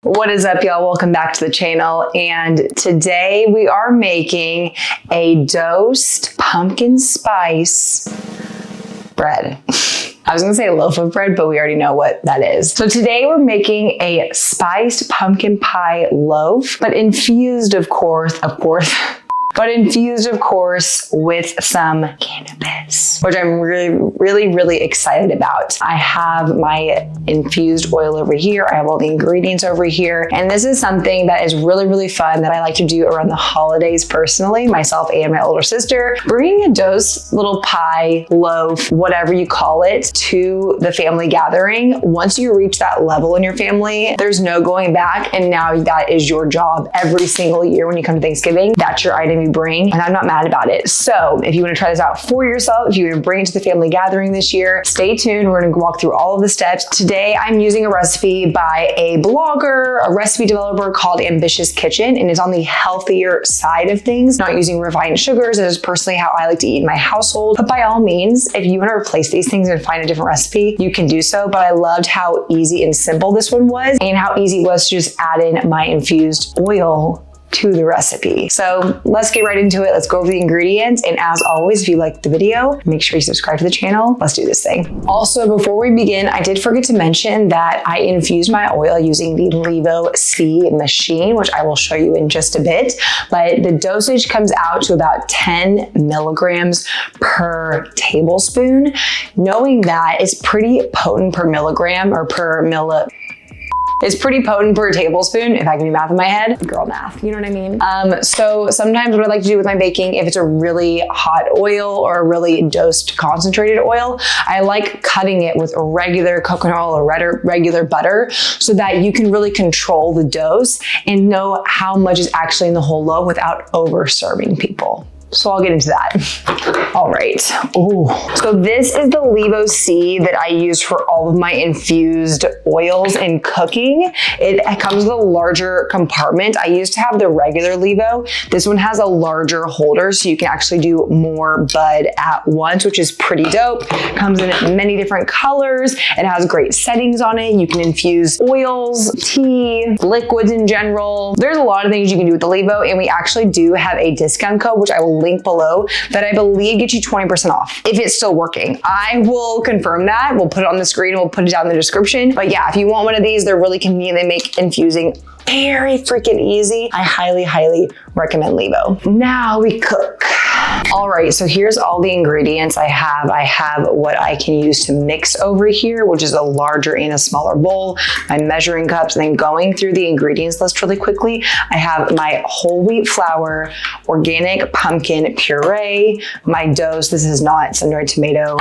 What is up, y'all? Welcome back to the channel. And today we are making a dosed pumpkin spice bread. I was gonna say a loaf of bread, but we already know what that is. So today we're making a spiced pumpkin pie loaf, but infused, of course, with some cannabis, which I'm really excited about. I have my infused oil over here. I have all the ingredients over here. And this is something that is really fun that I like to do around the holidays personally, myself and my older sister. Bringing a dosed little pie, loaf, whatever you call it, to the family gathering. Once you reach that level in your family, there's no going back. And now that is your job every single year when you come to Thanksgiving. That's your item you bring, and I'm not mad about it. So if you want to try this out for yourself, if you want to bring it to the family gathering this year, stay tuned. We're going to walk through all of the steps. Today, I'm using a recipe by a blogger, a recipe developer called Ambitious Kitchen, and it's on the healthier side of things, not using refined sugars. That is personally how I like to eat in my household. But by all means, if you want to replace these things and find a different recipe, you can do so. But I loved how easy and simple this one was, and how easy it was to just add in my infused oil to the recipe. So let's get right into it. Let's go over the ingredients. And as always, if you liked the video, make sure you subscribe to the channel. Let's do this thing. Also, before we begin, I did forget to mention that I infused my oil using the LEVO C machine, which I will show you in just a bit. But the dosage comes out to about 10 milligrams per tablespoon. Knowing that it's pretty potent per milligram or per It's pretty potent per tablespoon, if I can do math in my head. Girl math, you know what I mean? So sometimes what I like to do with my baking, if it's a really hot oil or a really dosed concentrated oil, I like cutting it with a regular coconut oil or regular butter so that you can really control the dose and know how much is actually in the whole loaf without over serving people. So I'll get into that. All right. Ooh. So this is the LEVO C that I use for all of my infused oils and cooking. It comes with a larger compartment. I used to have the regular LEVO. This one has a larger holder, so you can actually do more bud at once, which is pretty dope. Comes in many different colors. It has great settings on it. You can infuse oils, tea, liquids in general. There's a lot of things you can do with the LEVO, and we actually do have a discount code, which I will link below, that I believe gets you 20% off if it's still working. I will confirm that. We'll put it on the screen and we'll put it down in the description. But yeah, if you want one of these, they're really convenient. They make infusing very freaking easy. I highly recommend LEVO. Now we cook. All right, so here's all the ingredients I have. I have what I can use to mix over here, which is a larger and a smaller bowl, my measuring cups, and then going through the ingredients list really quickly. I have my whole wheat flour, organic pumpkin puree, my dose. This is not sun-dried tomato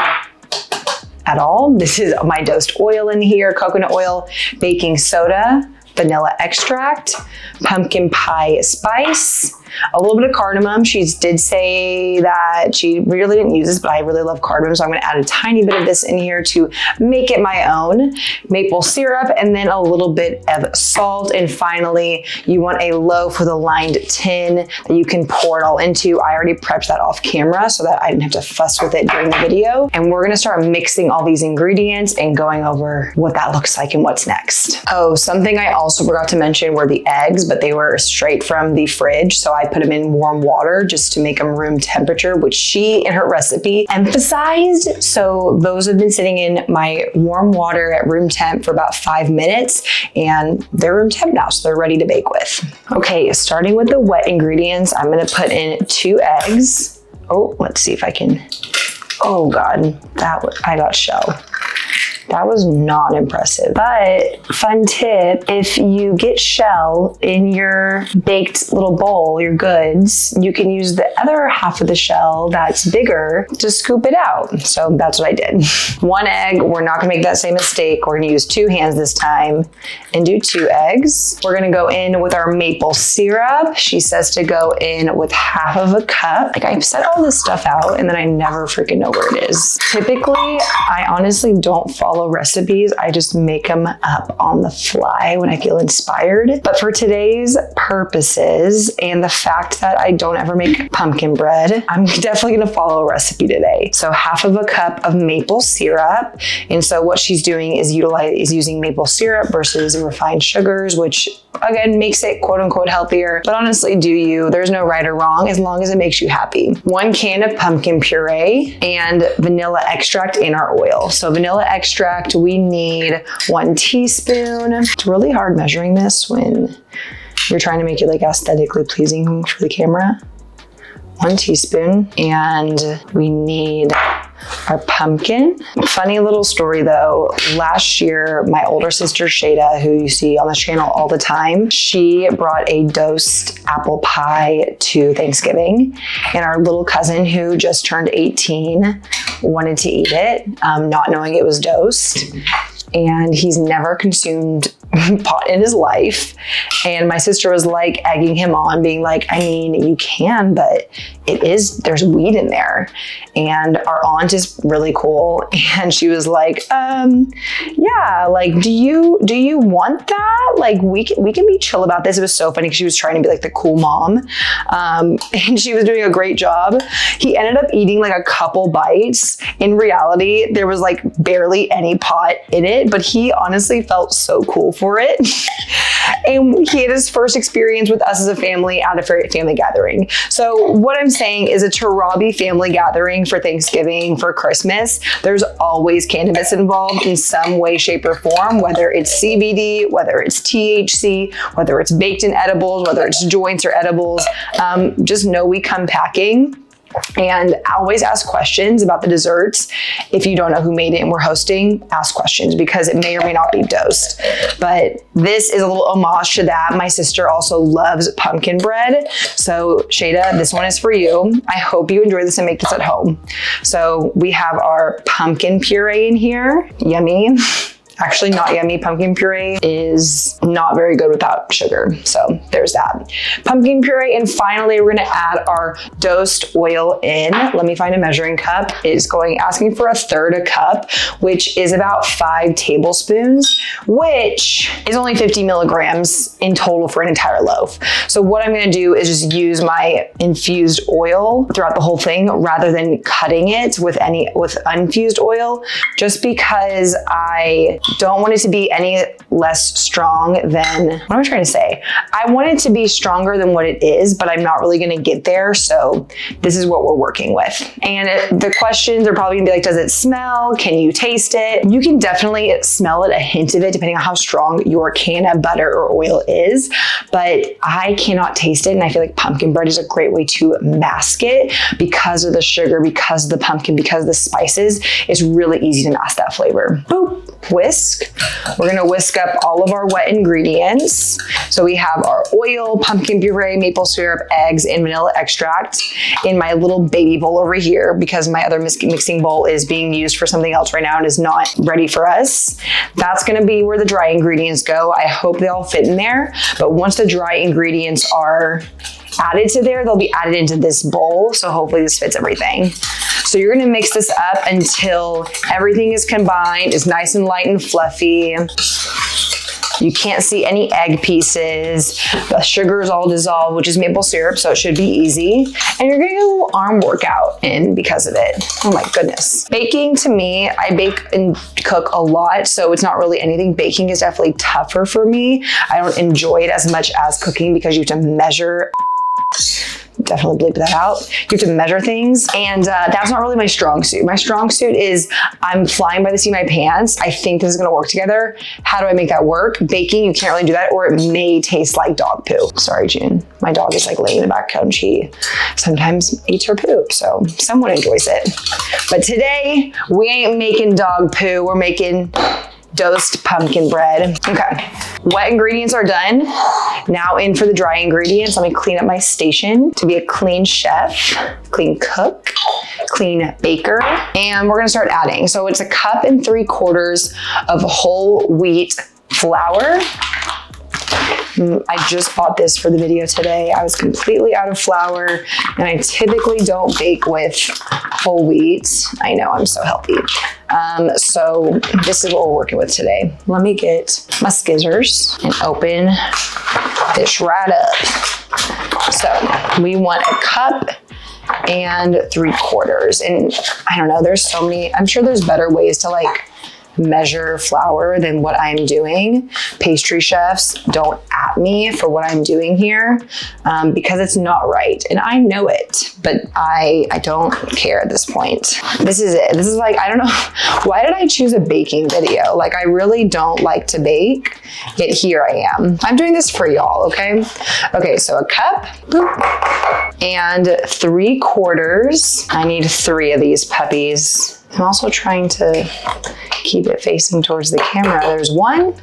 at all. This is my dosed oil in here, coconut oil, baking soda, vanilla extract, pumpkin pie spice, a little bit of cardamom. She did say that she really didn't use this, but I really love cardamom, so I'm gonna add a tiny bit of this in here to make it my own. Maple syrup, and then a little bit of salt. And finally, you want a loaf with a lined tin that you can pour it all into. I already prepped that off camera so that I didn't have to fuss with it during the video. And we're gonna start mixing all these ingredients and going over what that looks like and what's next. Oh, something I also forgot to mention were the eggs, but they were straight from the fridge. So I put them in warm water just to make them room temperature, which she in her recipe emphasized. So those have been sitting in my warm water at room temp for about 5 minutes, and they're room temp now, so they're ready to bake with. Okay, starting with the wet ingredients, I'm gonna put in 2 eggs. Oh, let's see if I can. Oh God, I got shell. That was not impressive. But fun tip, if you get shell in your baked little bowl, your goods, you can use the other half of the shell that's bigger to scoop it out. So that's what I did. 1 egg, we're not gonna make that same mistake. We're gonna use 2 hands this time and do 2 eggs. We're gonna go in with our maple syrup. She says to go in with half of a cup. Like, I've set all this stuff out and then I never freaking know where it is. Typically, I honestly don't follow follow recipes. I just make them up on the fly when I feel inspired. But for today's purposes and the fact that I don't ever make pumpkin bread, I'm definitely gonna follow a recipe today. So half of a cup of maple syrup. And so what she's doing is using maple syrup versus refined sugars, which again makes it quote unquote healthier. But honestly, do you? There's no right or wrong as long as it makes you happy. 1 can of pumpkin puree and vanilla extract in our oil. So vanilla extract, we need 1 teaspoon. It's really hard measuring this when you're trying to make it like aesthetically pleasing for the camera. 1 teaspoon, and we need our pumpkin. Funny little story though, last year, my older sister Shada, who you see on this channel all the time, she brought a dosed apple pie to Thanksgiving, and our little cousin who just turned 18 wanted to eat it, not knowing it was dosed. And he's never consumed pot in his life. And my sister was like egging him on, being like, I mean, you can, but there's weed in there. And our aunt is really cool. And she was like, yeah, like, do you want that? Like, we can be chill about this. It was so funny because she was trying to be like the cool mom. And she was doing a great job. He ended up eating like a couple bites. In reality, there was like barely any pot in it, but he honestly felt so cool for it. And he had his first experience with us as a family at a family gathering. So what I'm saying is a Tarabi family gathering for Thanksgiving, for Christmas, there's always cannabis involved in some way, shape, or form, whether it's CBD, whether it's THC, whether it's baked in edibles, whether it's joints or edibles. Just know we come packing. And always ask questions about the desserts. If you don't know who made it and we're hosting, ask questions because it may or may not be dosed. But this is a little homage to that. My sister also loves pumpkin bread. So Shada, this one is for you. I hope you enjoy this and make this at home. So we have our pumpkin puree in here. Yummy. Actually not yummy. Pumpkin puree is not very good without sugar. So there's that. Pumpkin puree. And finally, we're gonna add our dosed oil in. Let me find a measuring cup. It's asking for 1/3 cup, which is about 5 tablespoons, which is only 50 milligrams in total for an entire loaf. So what I'm gonna do is just use my infused oil throughout the whole thing rather than cutting it with infused oil, just because I don't want it to be any less strong than, what am I trying to say? I want it to be stronger than what it is, but I'm not really gonna get there. So this is what we're working with. And the questions are probably gonna be like, does it smell? Can you taste it? You can definitely smell it, a hint of it, depending on how strong your can of butter or oil is. But I cannot taste it. And I feel like pumpkin bread is a great way to mask it because of the sugar, because of the pumpkin, because of the spices. It's really easy to mask that flavor. Boop. Whisk. We're gonna whisk up all of our wet ingredients. So we have our oil, pumpkin puree, maple syrup, eggs, and vanilla extract in my little baby bowl over here because my other mixing bowl is being used for something else right now and is not ready for us. That's gonna be where the dry ingredients go. I hope they all fit in there, but once the dry ingredients are added to there, they'll be added into this bowl. So hopefully this fits everything. So you're gonna mix this up until everything is combined, is nice and light and fluffy. You can't see any egg pieces. The sugar is all dissolved, which is maple syrup, so it should be easy. And you're getting a little arm workout in because of it. Oh my goodness. Baking, to me, I bake and cook a lot, so it's not really anything. Baking is definitely tougher for me. I don't enjoy it as much as cooking because you have to measure. Definitely bleep that out. You have to measure things, and that's not really my strong suit. My strong suit is I'm flying by the seat of my pants. I think this is gonna work together. How do I make that work? Baking, you can't really do that, or it may taste like dog poo. Sorry, June. My dog is like laying in the background. She sometimes eats her poop, so someone enjoys it. But today, we ain't making dog poo. We're making dosed pumpkin bread. Okay, wet ingredients are done. Now in for the dry ingredients. Let me clean up my station to be a clean chef, clean cook, clean baker. And we're gonna start adding. So it's 1 3/4 cups of whole wheat flour. I just bought this for the video today. I was completely out of flour, and I typically don't bake with whole wheat. I know, I'm so healthy. So this is what we're working with today. Let me get my scissors and open this right up. So we want a cup and 3/4. And I don't know, there's so many, I'm sure there's better ways to like measure flour than what I'm doing. Pastry chefs, don't at me for what I'm doing here because it's not right. And I know it, but I don't care at this point. This is it. This is like, I don't know, why did I choose a baking video? Like I really don't like to bake, yet here I am. I'm doing this for y'all, okay? Okay, so a cup, boop, and 3/4. I need 3 of these puppies. I'm also trying to keep it facing towards the camera. There's 1.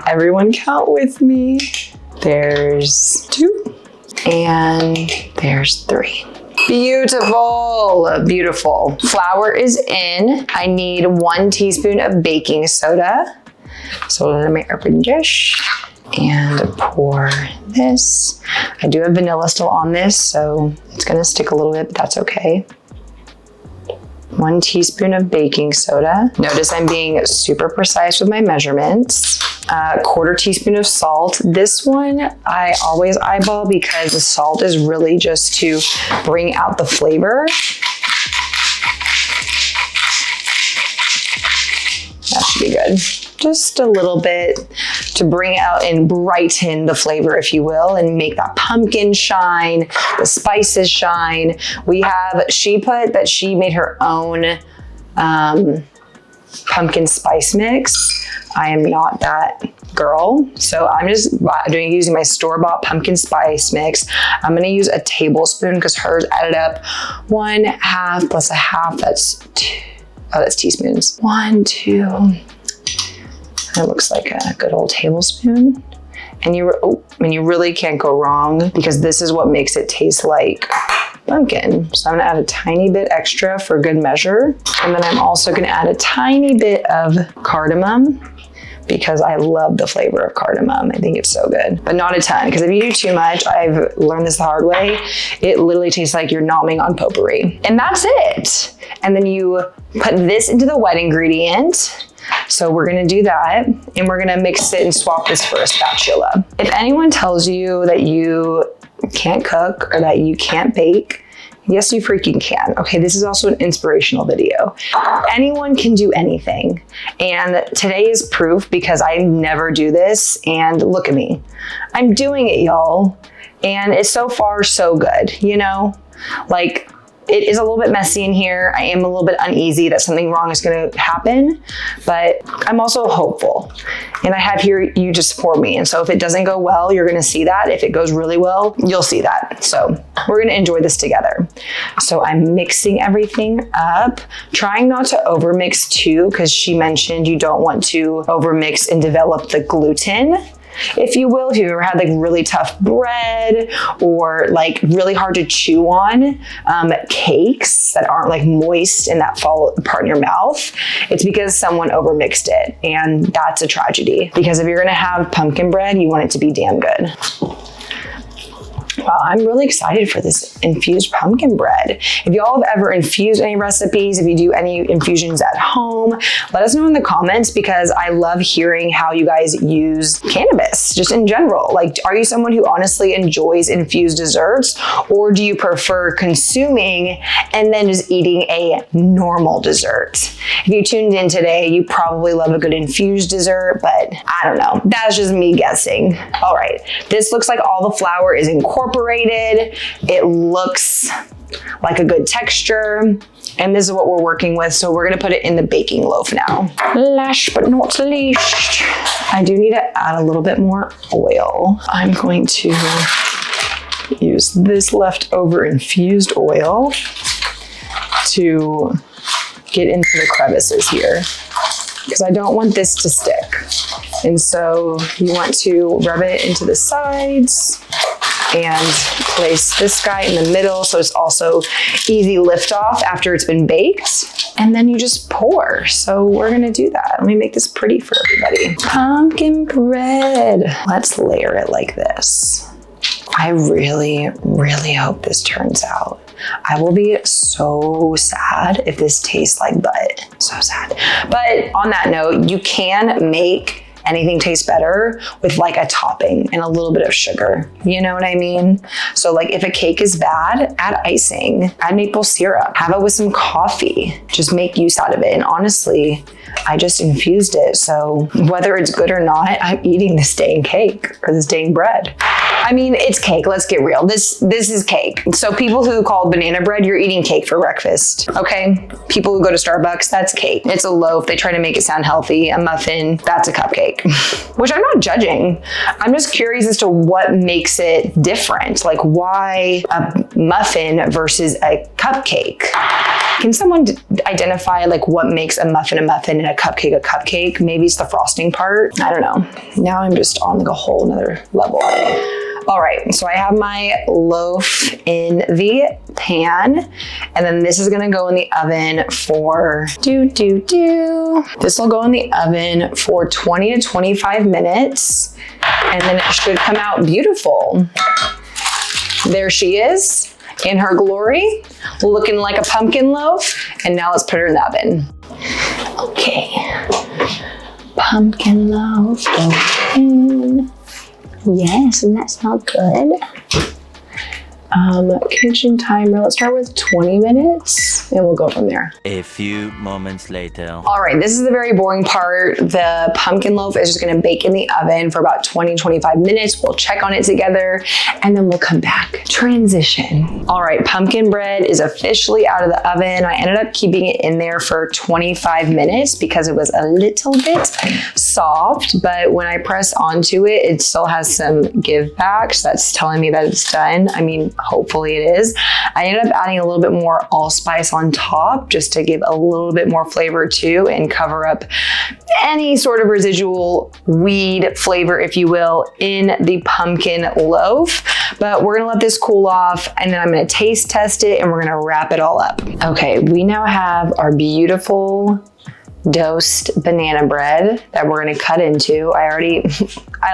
Everyone count with me. There's 2. And there's 3. Beautiful, beautiful. Flour is in. I need 1 teaspoon of baking soda. So let me open this and pour this. I do have vanilla still on this, so it's gonna stick a little bit, but that's okay. 1 teaspoon of baking soda. Notice I'm being super precise with my measurements. 1/4 teaspoon of salt. This one I always eyeball because the salt is really just to bring out the flavor. That should be good. Just a little bit to bring out and brighten the flavor, if you will, and make that pumpkin shine, the spices shine. We have, she put that she made her own pumpkin spice mix. I am not that girl, so I'm just using my store-bought pumpkin spice mix. I'm gonna use a tablespoon because hers added up 1/2 plus a half, that's 2. Oh, that's teaspoons. 1, 2. It looks like a good old tablespoon. And you really can't go wrong because this is what makes it taste like pumpkin. So I'm gonna add a tiny bit extra for good measure. And then I'm also gonna add a tiny bit of cardamom because I love the flavor of cardamom. I think it's so good, but not a ton, because if you do too much, I've learned this the hard way, it literally tastes like you're nomming on potpourri. And that's it. And then you put this into the wet ingredient. So we're gonna do that, and we're gonna mix it and swap this for a spatula. If anyone tells you that you can't cook or that you can't bake, yes, you freaking can. Okay, this is also an inspirational video. Anyone can do anything. And today is proof because I never do this, and look at me. I'm doing it, y'all. And it's so far so good, you know? Like, it is a little bit messy in here. I am a little bit uneasy that something wrong is gonna happen, but I'm also hopeful. And I have here you to support me. And so if it doesn't go well, you're gonna see that. If it goes really well, you'll see that. So we're gonna enjoy this together. So I'm mixing everything up, trying not to overmix too, because she mentioned you don't want to overmix and develop the gluten, if you will. If you've ever had like really tough bread or like really hard to chew on cakes that aren't like moist and that fall apart in your mouth, it's because someone overmixed it, and that's a tragedy. Because if you're gonna have pumpkin bread, you want it to be damn good. Wow, I'm really excited for this infused pumpkin bread. If y'all have ever infused any recipes, if you do any infusions at home, let us know in the comments, because I love hearing how you guys use cannabis, just in general. Like, are you someone who honestly enjoys infused desserts, or do you prefer consuming and then just eating a normal dessert? If you tuned in today, you probably love a good infused dessert, but I don't know. That's just me guessing. All right, this looks like all the flour is incorporated. It looks like a good texture, and this is what we're working with. So we're gonna put it in the baking loaf now. Last but not least, I do need to add a little bit more oil. I'm going to use this leftover infused oil to get into the crevices here, because I don't want this to stick. And so you want to rub it into the sides and place this guy in the middle so it's also easy lift off after it's been baked. And then you just pour. So we're gonna do that. Let me make this pretty for everybody. Pumpkin bread. Let's layer it like this. I really, really hope this turns out. I will be so sad if this tastes like butt. So sad. But on that note, you can make anything taste better with like a topping and a little bit of sugar. You know what I mean? So like if a cake is bad, add icing, add maple syrup, have it with some coffee, just make use out of it. And honestly, I just infused it. So whether it's good or not, I'm eating this dang cake or this dang bread. I mean, it's cake. Let's get real. This is cake. So people who call banana bread, you're eating cake for breakfast, okay? People who go to Starbucks, that's cake. It's a loaf. They try to make it sound healthy. A muffin, that's a cupcake, which I'm not judging. I'm just curious as to what makes it different. Like why a muffin versus a cupcake? Can someone identify like what makes a muffin and a cupcake? Maybe it's the frosting part. I don't know. Now I'm just on like a whole nother level. All right, so I have my loaf in the pan, and then this is gonna go in the oven for, this will go in the oven for 20 to 25 minutes, and then it should come out beautiful. There she is in her glory, looking like a pumpkin loaf, and now let's put her in the oven. Okay, pumpkin loaf, go in. Yes, and that smells good. Kitchen timer, let's start with 20 minutes and we'll go from there. A few moments later. All right, this is the very boring part. The pumpkin loaf is just gonna bake in the oven for about 20-25 minutes. We'll check on it together and then we'll come back. Transition. All right, pumpkin bread is officially out of the oven. I ended up keeping it in there for 25 minutes because it was a little bit soft, but when I press onto it, it still has some give back. So that's telling me that it's done. I mean, hopefully it is. I ended up adding a little bit more allspice on top just to give a little bit more flavor too and cover up any sort of residual weed flavor, if you will, in the pumpkin loaf. But we're gonna let this cool off and then I'm gonna taste test it and we're gonna wrap it all up. Okay, we now have our beautiful dosed banana bread that we're gonna cut into. I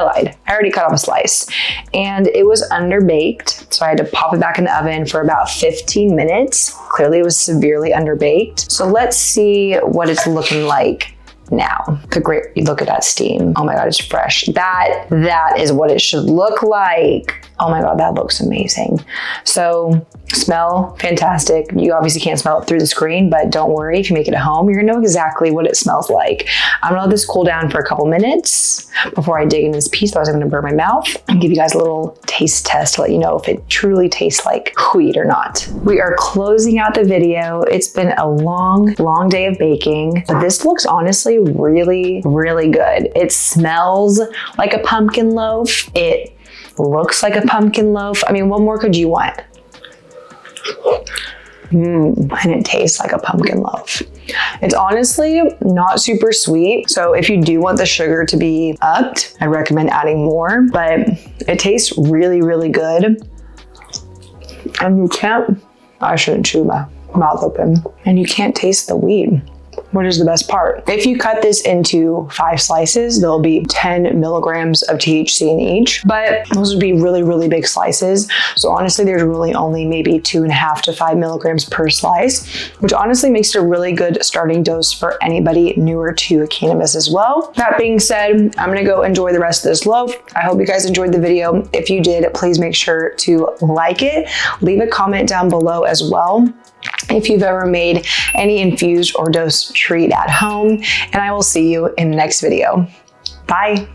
lied. I already cut off a slice and it was underbaked. So I had to pop it back in the oven for about 15 minutes. Clearly it was severely underbaked. So let's see what it's looking like now. Look at that steam. Oh my God, it's fresh. That is what it should look like. Oh my God, that looks amazing. So smell fantastic. You obviously can't smell it through the screen, but don't worry, if you make it at home, you're gonna know exactly what it smells like. I'm gonna let this cool down for a couple minutes before I dig into this piece, otherwise I'm gonna burn my mouth and give you guys a little taste test to let you know if it truly tastes like weed or not. We are closing out the video. It's been a long day of baking, but this looks honestly really, really good. It smells like a pumpkin loaf. It looks like a pumpkin loaf. I mean, what more could you want? And it tastes like a pumpkin loaf. It's honestly not super sweet. So if you do want the sugar to be upped, I recommend adding more, but it tastes really, really good. And I shouldn't chew my mouth open. And you can't taste the weed, which is the best part. If you cut this into 5 slices, there'll be 10 milligrams of THC in each, but those would be really, really big slices. So honestly, there's really only maybe 2.5 to 5 milligrams per slice, which honestly makes it a really good starting dose for anybody newer to cannabis as well. That being said, I'm gonna go enjoy the rest of this loaf. I hope you guys enjoyed the video. If you did, please make sure to like it. Leave a comment down below as well if you've ever made any infused or dosed treat at home, and I will see you in the next video. Bye.